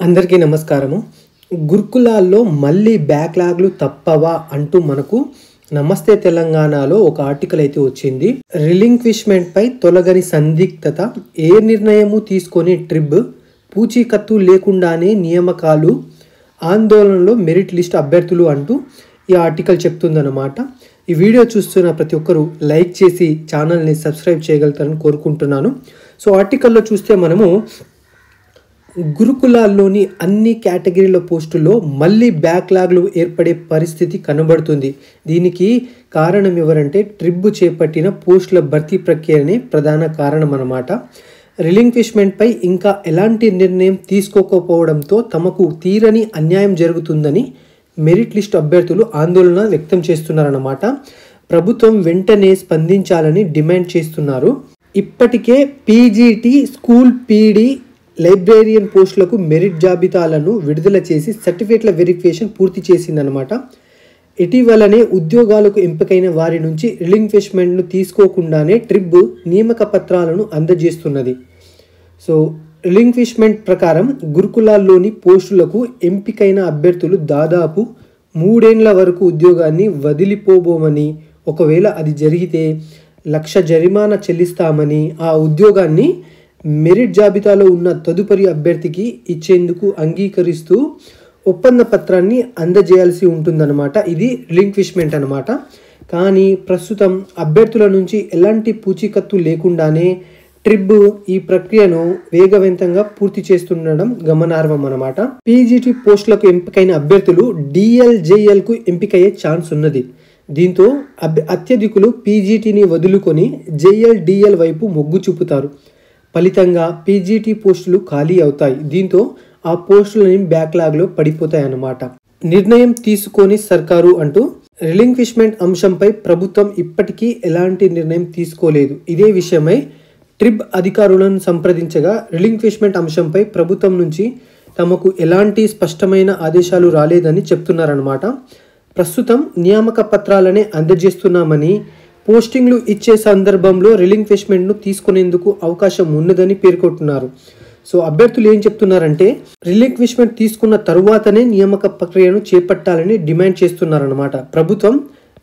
అందరికీ నమస్కారము. గురుకులాల్లో మళ్ళీ బ్యాక్లాగ్లు తప్పవా అంటూ మనకు నమస్తే తెలంగాణలో ఒక ఆర్టికల్ అయితే వచ్చింది. రిలింక్విష్మెంట్ పై తొలగని సందిగ్ధత, ఏ నిర్ణయము తీసుకొని ట్రిబ్, పూచీకత్తు లేకుండానే నియామకాలు, ఆందోళనలో మెరిట్ లిస్ట్ అభ్యర్థులు అంటూ ఈ ఆర్టికల్ చెప్తుందన్నమాట. ఈ వీడియో చూస్తున్న ప్రతి ఒక్కరూ లైక్ చేసి ఛానల్ని సబ్స్క్రైబ్ చేయగలుగుతారని కోరుకుంటున్నాను. సో ఆర్టికల్లో చూస్తే మనము గురుకులాల్లోని అన్ని కేటగిరీల పోస్టుల్లో మళ్ళీ బ్యాక్లాగ్లు ఏర్పడే పరిస్థితి కనబడుతుంది. దీనికి కారణం ఎవరంటే ట్రిబ్ చేపట్టిన పోస్టుల భర్తీ ప్రక్రియనే ప్రధాన కారణం అన్నమాట. రిలింక్విష్మెంట్పై ఇంకా ఎలాంటి నిర్ణయం తీసుకోకపోవడంతో తమకు తీరని అన్యాయం జరుగుతుందని మెరిట్ లిస్ట్ అభ్యర్థులు ఆందోళన వ్యక్తం చేస్తున్నారన్నమాట. ప్రభుత్వం వెంటనే స్పందించాలని డిమాండ్ చేస్తున్నారు. ఇప్పటికే పీజీటీ, స్కూల్ పీడీ, లైబ్రేరియన్ పోస్టులకు మెరిట్ జాబితాలను విడుదల చేసి సర్టిఫికేట్ల వెరిఫికేషన్ పూర్తి చేసిందనమాట. ఇటీవలనే ఉద్యోగాలకు ఎంపికైన వారి నుంచి రిలింక్విష్మెంట్ను తీసుకోకుండానే ట్రిబ్ నియామక పత్రాలను అందజేస్తున్నది. సో రిలింక్విష్మెంట్ ప్రకారం గురుకులాల్లోని పోస్టులకు ఎంపికైన అభ్యర్థులు దాదాపు 3 ఏళ్ల వరకు ఉద్యోగాన్ని వదిలిపోబోమని, ఒకవేళ అది జరిగితే 1,00,000 జరిమానా చెల్లిస్తామని, ఆ ఉద్యోగాన్ని మెరిట్ జాబితాలో ఉన్న తదుపరి అభ్యర్థికి ఇచ్చేందుకు అంగీకరిస్తూ ఒప్పంద పత్రాన్ని అందజేయాల్సి ఉంటుందన్నమాట. ఇది రిలింక్విష్మెంట్ అనమాట. కానీ ప్రస్తుతం అభ్యర్థుల నుంచి ఎలాంటి పూచీకత్తు లేకుండానే ట్రిబ్ ఈ ప్రక్రియను వేగవంతంగా పూర్తి చేస్తుండడం గమనార్హం అన్నమాట. పీజీటీ పోస్టులకు ఎంపికైన అభ్యర్థులు డిఎల్జేఎల్కు ఎంపికయ్యే ఛాన్స్ ఉన్నది. దీంతో అత్యధికులు పీజీటీని వదులుకొని జేఎల్ వైపు మొగ్గు చూపుతారు. ఫలితంగా పీజీటీ పోస్టులు ఖాళీ అవుతాయి. దీంతో ఆ పోస్టులని బ్యాక్లాగ్లో పడిపోతాయి అన్నమాట. నిర్ణయం తీసుకొని సర్కారు అంటూ రిలింక్విష్మెంట్ అంశంపై ప్రభుత్వం ఇప్పటికీ ఎలాంటి నిర్ణయం తీసుకోలేదు. ఇదే విషయమై ట్రిబ్ అధికారులను సంప్రదించగా రిలింక్విష్మెంట్ అంశంపై ప్రభుత్వం నుంచి తమకు ఎలాంటి స్పష్టమైన ఆదేశాలు రాలేదని చెప్తున్నారన్నమాట. ప్రస్తుతం నియామక పత్రాలనే అందజేస్తున్నామని, పోస్టింగ్లు ఇచ్చే సందర్భంలో రిలింక్విష్మెంట్ను తీసుకునేందుకు అవకాశం ఉన్నదని పేర్కొంటున్నారు. సో అభ్యర్థులు ఏం చెప్తున్నారంటే రిలింక్విష్మెంట్ తీసుకున్న తరువాతనే నియామక ప్రక్రియను చేపట్టాలని డిమాండ్ చేస్తున్నారన్నమాట. ప్రభుత్వం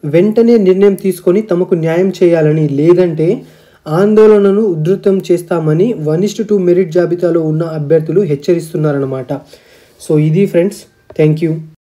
వెంటనే నిర్ణయం తీసుకొని తమకు న్యాయం చేయాలని, లేదంటే ఆందోళనను ఉధృతం చేస్తామని 1:2 మెరిట్ జాబితాలో ఉన్న అభ్యర్థులు హెచ్చరిస్తున్నారన్నమాట. సో ఇది ఫ్రెండ్స్, థ్యాంక్ యూ.